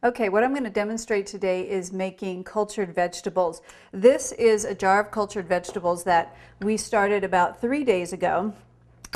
Okay, what I'm going to demonstrate today is making cultured vegetables. This is a jar of cultured vegetables that we started about 3 days ago.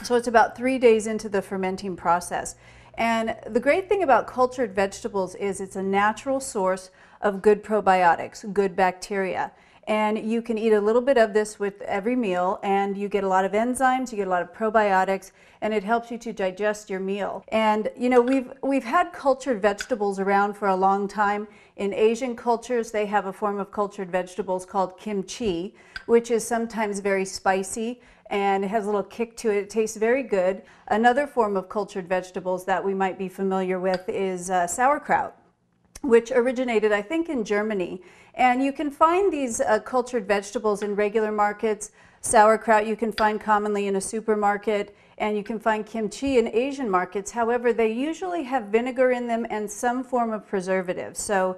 So it's about 3 days into the fermenting process. And the great thing about cultured vegetables is it's a natural source of good probiotics, good bacteria. And you can eat a little bit of this with every meal, and you get a lot of enzymes, you get a lot of probiotics, and it helps you to digest your meal. And you know, we've had cultured vegetables around for a long time. In Asian cultures, they have a form of cultured vegetables called kimchi, which is sometimes very spicy and it has a little kick to it. It tastes very good. Another form of cultured vegetables that we might be familiar with is sauerkraut, which originated, I think, in Germany. And you can find these cultured vegetables in regular markets. Sauerkraut you can find commonly in a supermarket, and you can find kimchi in Asian markets. However, they usually have vinegar in them and some form of preservative. So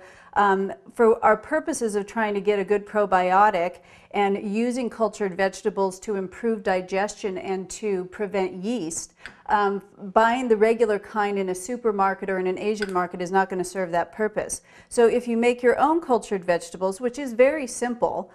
for our purposes of trying to get a good probiotic and using cultured vegetables to improve digestion and to prevent yeast, buying the regular kind in a supermarket or in an Asian market is not going to serve that purpose. So if you make your own cultured vegetables, which is very simple,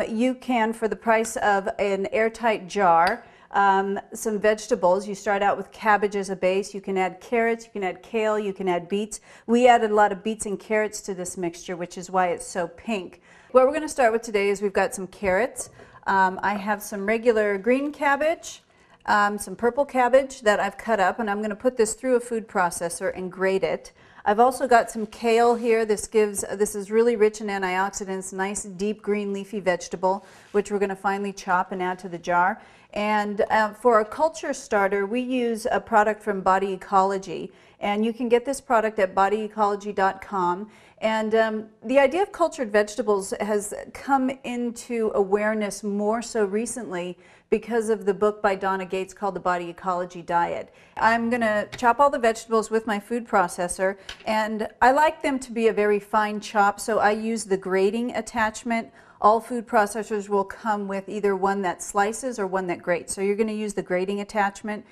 you can, for the price of an airtight jar, some vegetables. You start out with cabbage as a base. You can add carrots, you can add kale, you can add beets. We added a lot of beets and carrots to this mixture, which is why it's so pink. What we're going to start with today is we've got some carrots. I have some regular green cabbage, some purple cabbage that I've cut up, and I'm going to put this through a food processor and grate it. I've also got some kale here. This is really rich in antioxidants, nice deep green leafy vegetable, which we're going to finely chop and add to the jar. And for a culture starter, we use a product from Body Ecology, and you can get this product at bodyecology.com. And the idea of cultured vegetables has come into awareness more so recently because of the book by Donna Gates called The Body Ecology Diet. I'm going to chop all the vegetables with my food processor, and I like them to be a very fine chop, so I use the grating attachment. All food processors will come with either one that slices or one that grates, so you're going to use the grating attachment.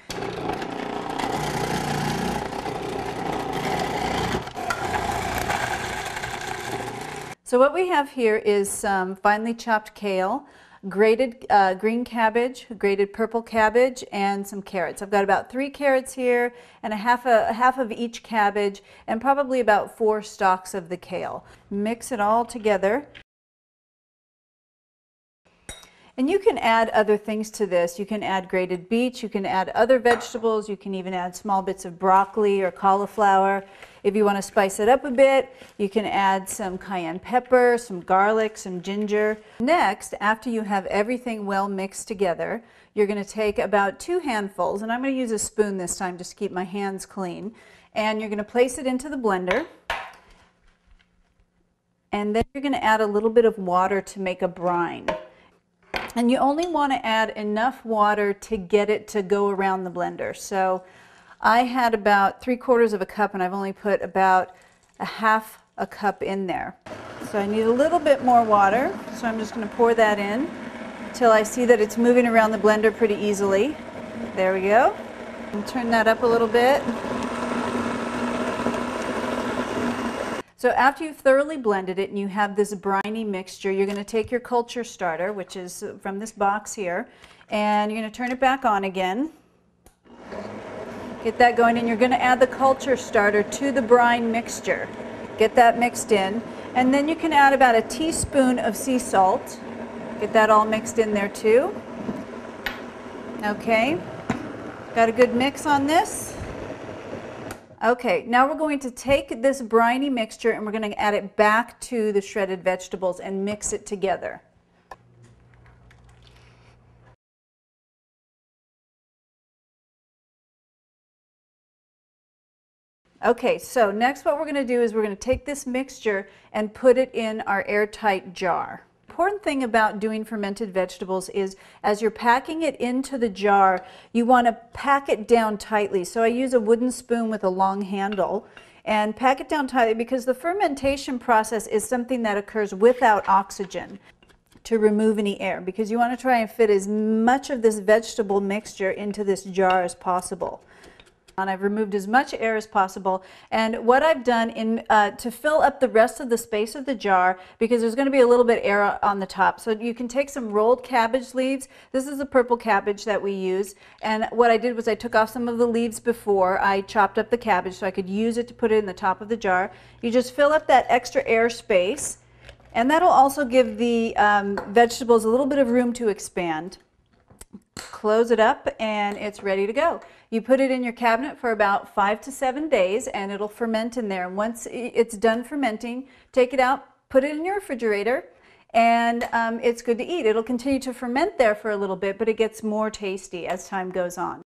So what we have here is some finely chopped kale, grated green cabbage, grated purple cabbage, and some carrots. I've got about 3 carrots here and a half of each cabbage and probably about 4 stalks of the kale. Mix it all together. And you can add other things to this. You can add grated beets, you can add other vegetables, you can even add small bits of broccoli or cauliflower. If you want to spice it up a bit, you can add some cayenne pepper, some garlic, some ginger. Next, after you have everything well mixed together, you're going to take about 2 handfuls, and I'm going to use a spoon this time just to keep my hands clean, and you're going to place it into the blender. And then you're going to add a little bit of water to make a brine. And you only want to add enough water to get it to go around the blender. So I had about 3/4 of a cup, and I've only put about a half a cup in there. So I need a little bit more water, so I'm just going to pour that in until I see that it's moving around the blender pretty easily. There we go. And turn that up a little bit. So after you've thoroughly blended it and you have this briny mixture, you're going to take your culture starter, which is from this box here, and you're going to turn it back on again. Get that going, and you're going to add the culture starter to the brine mixture. Get that mixed in, and then you can add about a teaspoon of sea salt. Get that all mixed in there too. Okay, got a good mix on this. Okay, now we're going to take this briny mixture and we're going to add it back to the shredded vegetables and mix it together. Okay, so next what we're going to do is we're going to take this mixture and put it in our airtight jar. Important thing about doing fermented vegetables is as you're packing it into the jar, you want to pack it down tightly. So I use a wooden spoon with a long handle and pack it down tightly because the fermentation process is something that occurs without oxygen to remove any air, because you want to try and fit as much of this vegetable mixture into this jar as possible. I've removed as much air as possible, and what I've done to fill up the rest of the space of the jar, because there's going to be a little bit air on the top, so you can take some rolled cabbage leaves. This is the purple cabbage that we use, and what I did was I took off some of the leaves before I chopped up the cabbage so I could use it to put it in the top of the jar. You just fill up that extra air space, and that'll also give the vegetables a little bit of room to expand. Close it up and it's ready to go. You put it in your cabinet for about 5 to 7 days and it'll ferment in there. And once it's done fermenting, take it out, put it in your refrigerator, and it's good to eat. It'll continue to ferment there for a little bit, but it gets more tasty as time goes on.